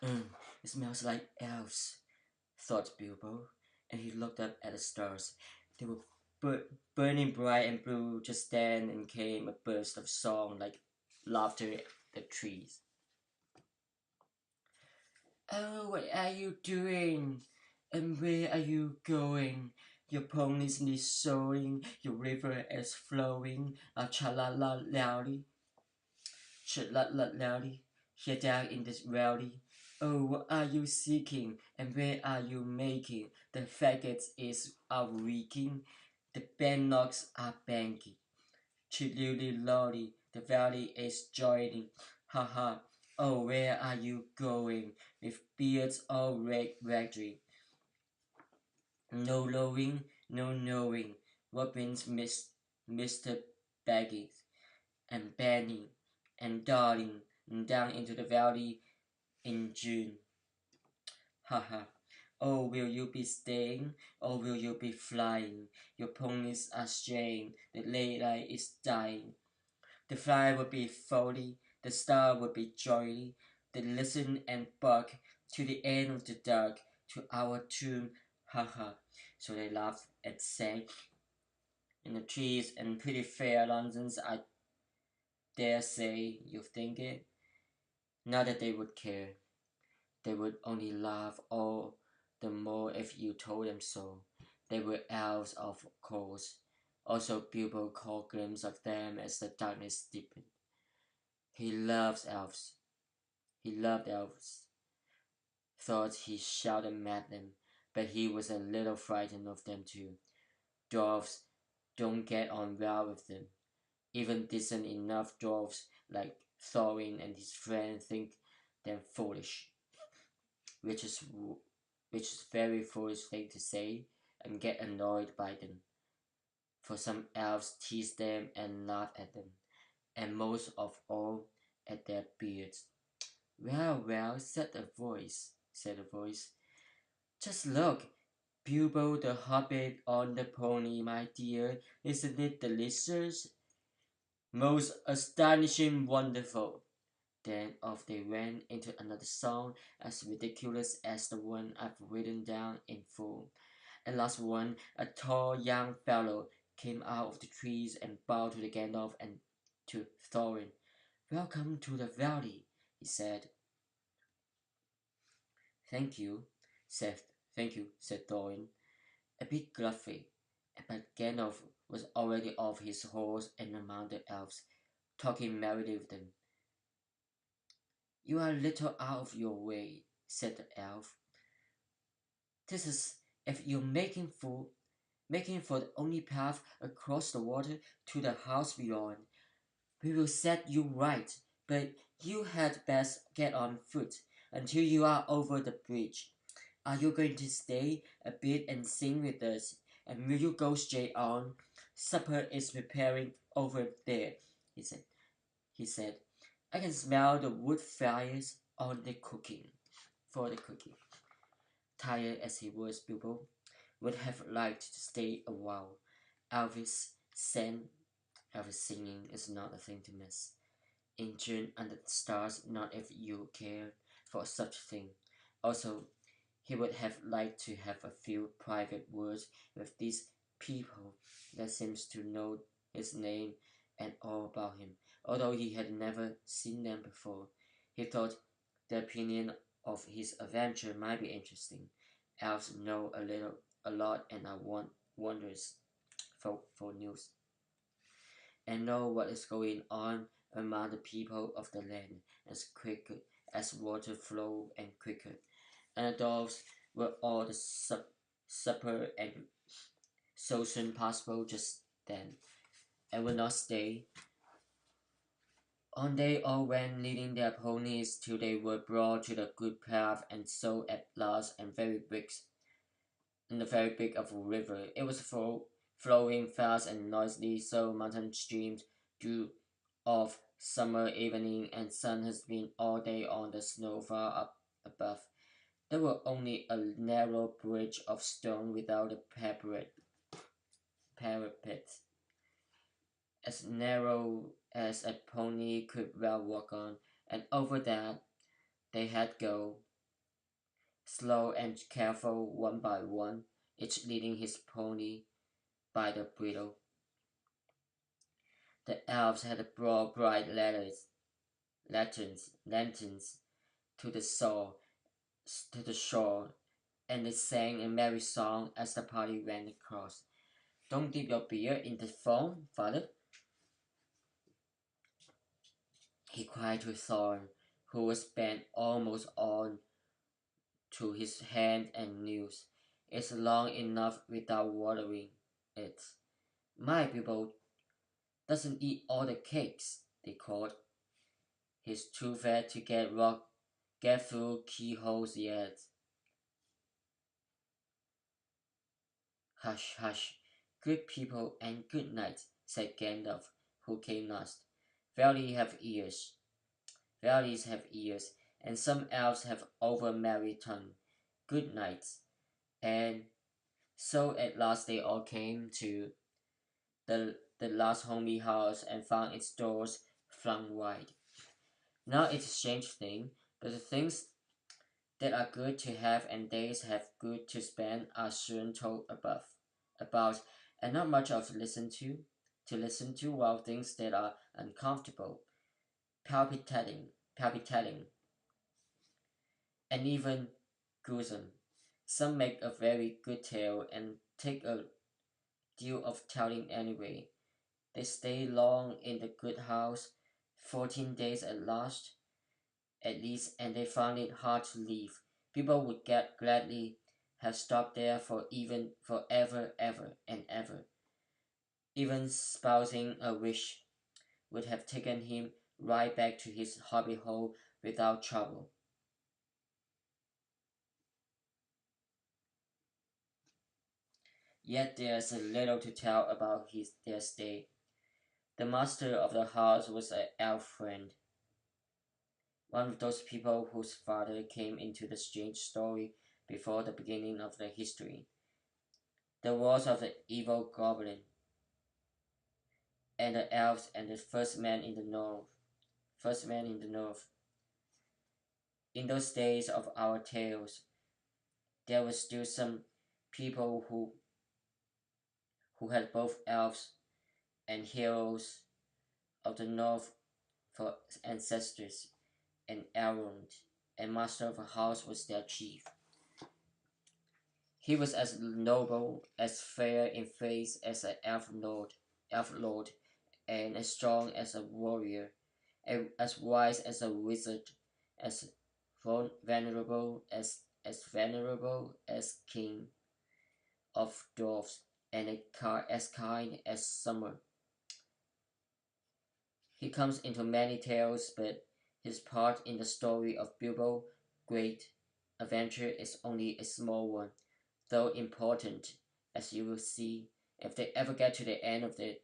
Mm, it smells like elves, thought Bilbo, and he looked up at the stars. They were burning bright and blue. Just then, and came a burst of song like laughter at the trees. Oh, what are you doing? And where are you going? Your pony's is soaring, your river is flowing. Cha-la-la-lowdy, cha-la-la-lowdy, here down in this valley. Oh, what are you seeking, and where are you making? The faggots is out reeking, the bannocks are banging. Chilly-lolly, the valley is joining. Ha ha. Oh, where are you going? With beards all raggy. No knowing, no knowing. What brings Mr. Baggins and Benny and Darling down into the valley in June? Ha ha. Oh, will you be staying, or will you be flying? Your ponies are straying, the daylight is dying. The fly would be folly, the star would be joyly. They listen and bark to the end of the dark, to our tomb, ha ha. So they laughed and sang in the trees and pretty fair Londons, I dare say you think it. Not that they would care, they would only laugh all the more if you told them so. They were elves, of course. Also, Bilbo caught a glimpse of them as the darkness deepened. He loves elves. He loved elves. Thought he shouted at them, but he was a little frightened of them too. Dwarfs don't get on well with them. Even decent enough dwarfs like Thorin and his friend think them foolish, which is which is very foolish thing to say, and get annoyed by them. For some elves tease them and laugh at them, and most of all at their beards. Well, well, said a voice. Just look, Bilbo the Hobbit on the pony, my dear. Isn't it delicious? Most astonishing, wonderful. Then off they went into another song as ridiculous as the one I've written down in full. And last one, a tall young fellow came out of the trees and bowed to the Gandalf and to Thorin. Welcome to the valley, he said. Thank you, said thank you, said Thorin, a bit gruffly. But Gandalf was already off his horse and among the elves, talking merrily with them. You are a little out of your way, said the elf. This is if you're making for the only path across the water to the house beyond. We will set you right, but you had best get on foot until you are over the bridge. Are you going to stay a bit and sing with us? And will you go straight on? Supper is preparing over there, he said. He said, I can smell the wood fires on the cooking, for the cooking. Tired as he was, Bilbo would have liked to stay a while. Elvis sang. Elvis singing is not a thing to miss. In June under the stars, not if you cared for such thing. Also, he would have liked to have a few private words with these people that seems to know his name and all about him, although he had never seen them before. He thought the opinion of his adventure might be interesting. Elves know a lot, and are wonders for news, and know what is going on among the people of the land as quick as water flow and quicker. And the dogs were all the supper and so soon possible just then, and would not stay. On they all went, leading their ponies till they were brought to the good path, and so at last, and very big, in the very big of a river. It was flowing fast and noisily, so mountain streams do of summer evening, and sun has been all day on the snow far up above. There were only a narrow bridge of stone without a parapet, as narrow as a pony could well walk on, and over that they had go. slow and careful one by one, each leading his pony by the bridle. The elves had brought bright lanterns to the shore, and they sang a merry song as the party ran across. Don't dip your beer in the foam, father, he cried to Thorn, who was bent almost on to his hand and knees. It's long enough without watering it. My people doesn't eat all the cakes, they called. He's too fat to get through keyholes yet. Hush, hush, good people and good night, said Gandalf, who came last. Valleys have ears, valleys have ears, and some elves have over-merry tongue. Good nights. And so at last they all came to the last homely house and found its doors flung wide. Now it's a strange thing, but the things that are good to have and days have good to spend are soon told about, and not much of listen to, while things that are uncomfortable, palpitating, and even gruesome. Some make a very good tale and take a deal of telling anyway. They stay long in the good house, 14 days at least, and they found it hard to leave. People would gladly have stopped there for ever and ever. Even spousing a wish would have taken him right back to his hobby hole without trouble. Yet there's a little to tell about their stay. The master of the house was an elf friend, one of those people whose father came into the strange story before the beginning of the history. The wars of the evil goblin and the elves and the first man in the north. First man in the north. In those days of our tales, there were still some people who had both elves and heroes of the north for ancestors, and Elrond, and master of a house, was their chief. He was as noble, as fair in face as an elf lord, and as strong as a warrior, and as wise as a wizard, as venerable as king of dwarfs, and as kind as summer. He comes into many tales, but his part in the story of Bilbo Great Adventure is only a small one, though important, as you will see if they ever get to the end of it.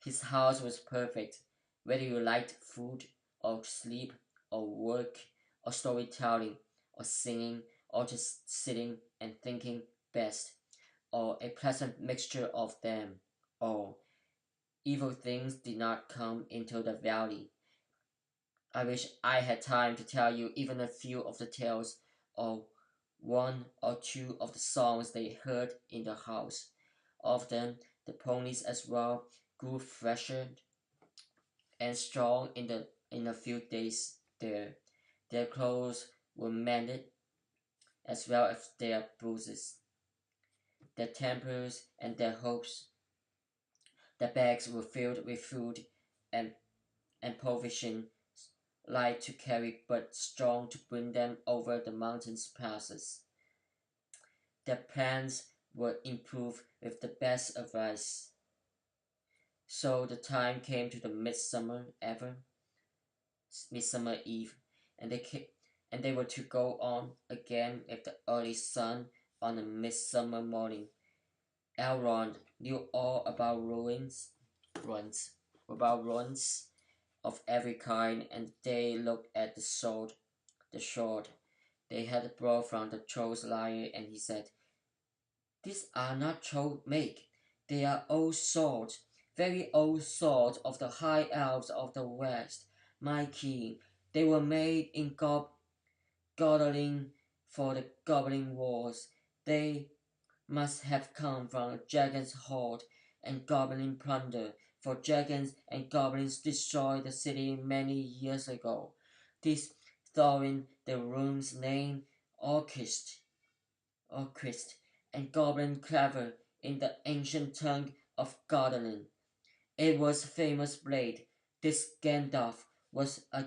His house was perfect, whether you liked food, or sleep, or work, or storytelling, or singing, or just sitting and thinking best, or a pleasant mixture of them all. Evil things did not come into the valley. I wish I had time to tell you even a few of the tales, or one or two of the songs they heard in the house. Often the ponies as well grew fresher and strong in a few days there. Their clothes were mended as well as their bruises, their tempers and their hopes. The bags were filled with food and, and provision, light to carry but strong to bring them over the mountains passes. Their plans were improved with the best advice. So the time came to the midsummer eve, and they were to go on again with the early sun on a midsummer morning. Elrond knew all about runs of every kind, and they looked at the sword they had brought from the troll's lair, and he said, "These are not troll make. They are old swords, very old swords of the high elves of the west, my king. They were made in Goblin for the goblin wars. They must have come from a dragon's hoard and goblin plunder, for dragons and goblins destroyed the city many years ago. This Thorin the rune's name Orcrist, and goblin clever in the ancient tongue of Gardaland. It was a famous blade. This Gandalf was a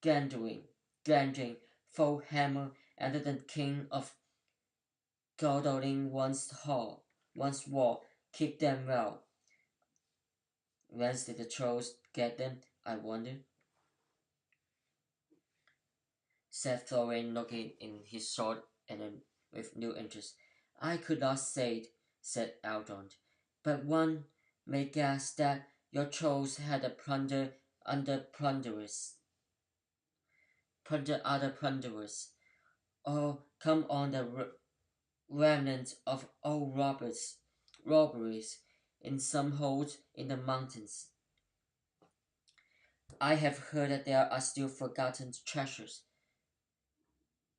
Gandring, foe hammer, and the king of Gondolin once wore. Keep them well. Whence did the trolls get them, I wonder? Said Thorin, looking in his sword and with new interest. I could not say it, said Elrond, but one may guess that your trolls had a plunder other plunderers, or come on the remnants of old robberies in some holes in the mountains. I have heard that there are still forgotten treasures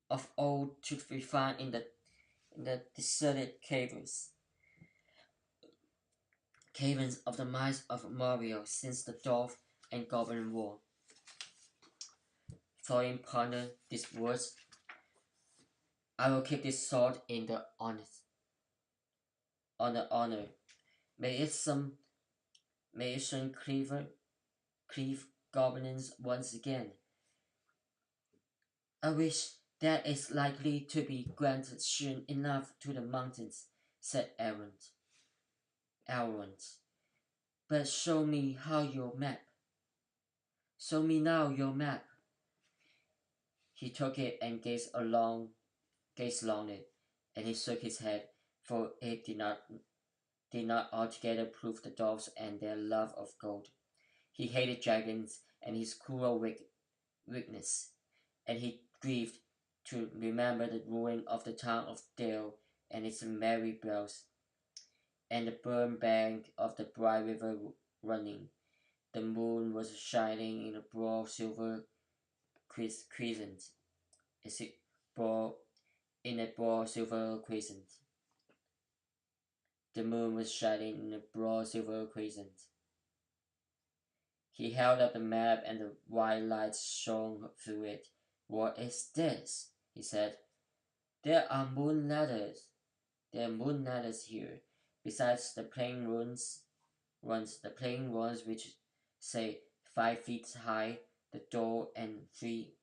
of old to be found in the deserted caverns of the mines of Moria since the Dwarf and Goblin War. Thorin pondered these words. I will keep this sword in the honor. May it soon cleave goblins once again. I wish that is likely to be granted soon enough to the mountains, said Elrond. But show me how your map. Show me now your map. He took it and gazed along it, and he shook his head, for it did not altogether prove the dwarfs and their love of gold. He hated dragons and his cruel weakness, and he grieved to remember the ruin of the town of Dale and its merry bells, and the burned bank of the bright river running. The moon was shining in a broad silver crescent. Is it broad in a broad silver crescent? The moon was shining in a broad silver crescent. He held up the map and the white light shone through it. What is this? He said. There are moon ladders. There are moon ladders here, besides the plain ones which say 5 feet high, the door and 3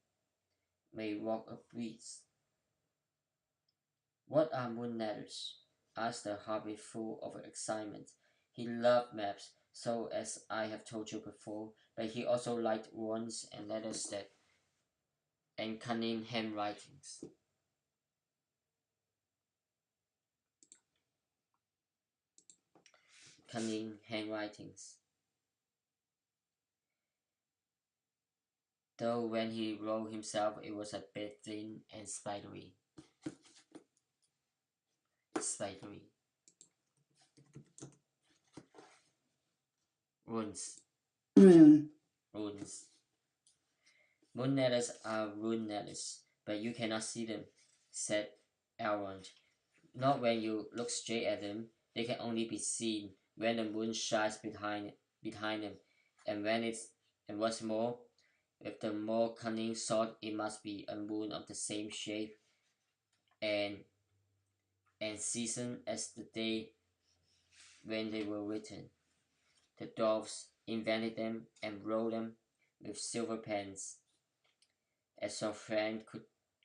may walk a breeze. What are moon ladders? Asked the hobbit full of excitement. He loved maps, so as I have told you before, but he also liked runes and letters and cunning handwritings. Cunning handwritings. Though when he wrote himself, it was a bit thin and spidery. Runes. Runes. Moon letters are rune letters, but you cannot see them, said Elrond. Not when you look straight at them. They can only be seen when the moon shines behind them, and what's more, with the more cunning sort, it must be a moon of the same shape and season as the day when they were written. The dwarfs invented them and wrote them with silver pens. As your friend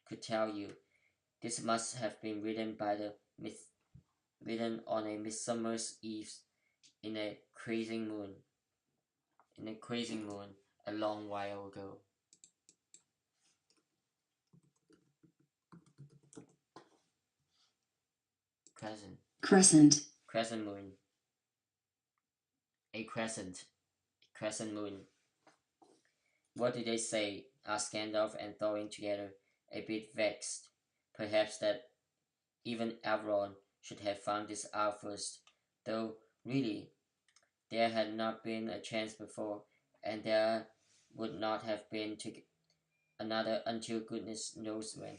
could tell you, this must have been written written on a midsummer's eve in a crazy moon, a long while ago. Crescent moon. A crescent moon. What did they say? Asked Gandalf and Thorin together, a bit vexed. Perhaps that even Elrond should have found this out first, though really there had not been a chance before, and there would not have been another until goodness knows when.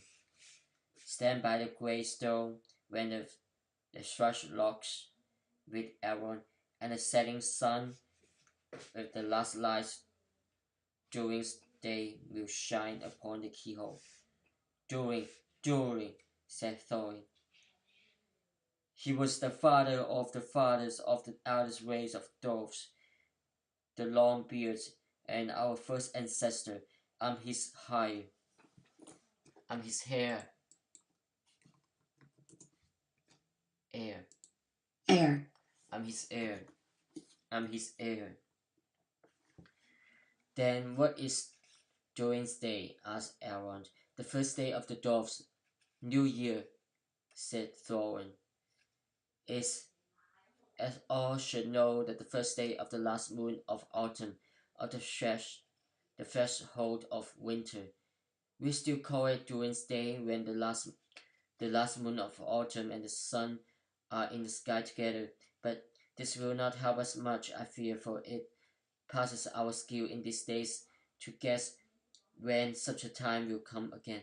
stand by the grey stone when the thrush locks with Aaron, and the setting sun with the last light during day will shine upon the keyhole. During, said Thorin. He was the father of the fathers of the eldest race of dwarfs, the Longbeards, and our first ancestor. I'm his hire. I'm his heir. Heir. I'm his heir. I'm his heir. Then what is Durin's Day? Asked Elrond. The first day of the dwarfs' New Year, said Thorin. Is as all should know that the first day of the last moon of autumn, of the threshold of winter. We still call it Durin's Day when the last moon of autumn and the sun are in the sky together, but this will not help us much, I fear, for it passes our skill in these days to guess when such a time will come again.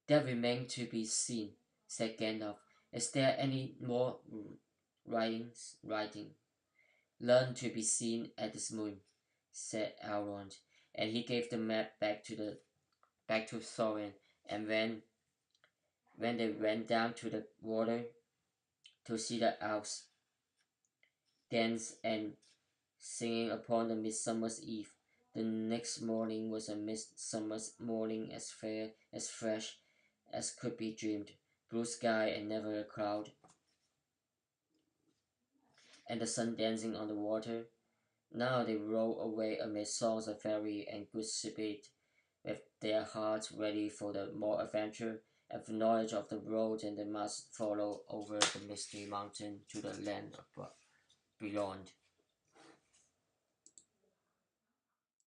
That remains to be seen, said Gandalf. Is there any more writing? Learn to be seen at this moon, said Elrond, and he gave the map back to Thorin. And when they went down to the water to see the elves dance and singing upon the midsummer's eve, the next morning was a midsummer's morning, as fair, as fresh as could be dreamed, blue sky and never a cloud, and the sun dancing on the water. Now they roll away amid songs of fairy and good spirit, with their hearts ready for the more adventure and the knowledge of the road, and they must follow over the misty mountain to the land beyond.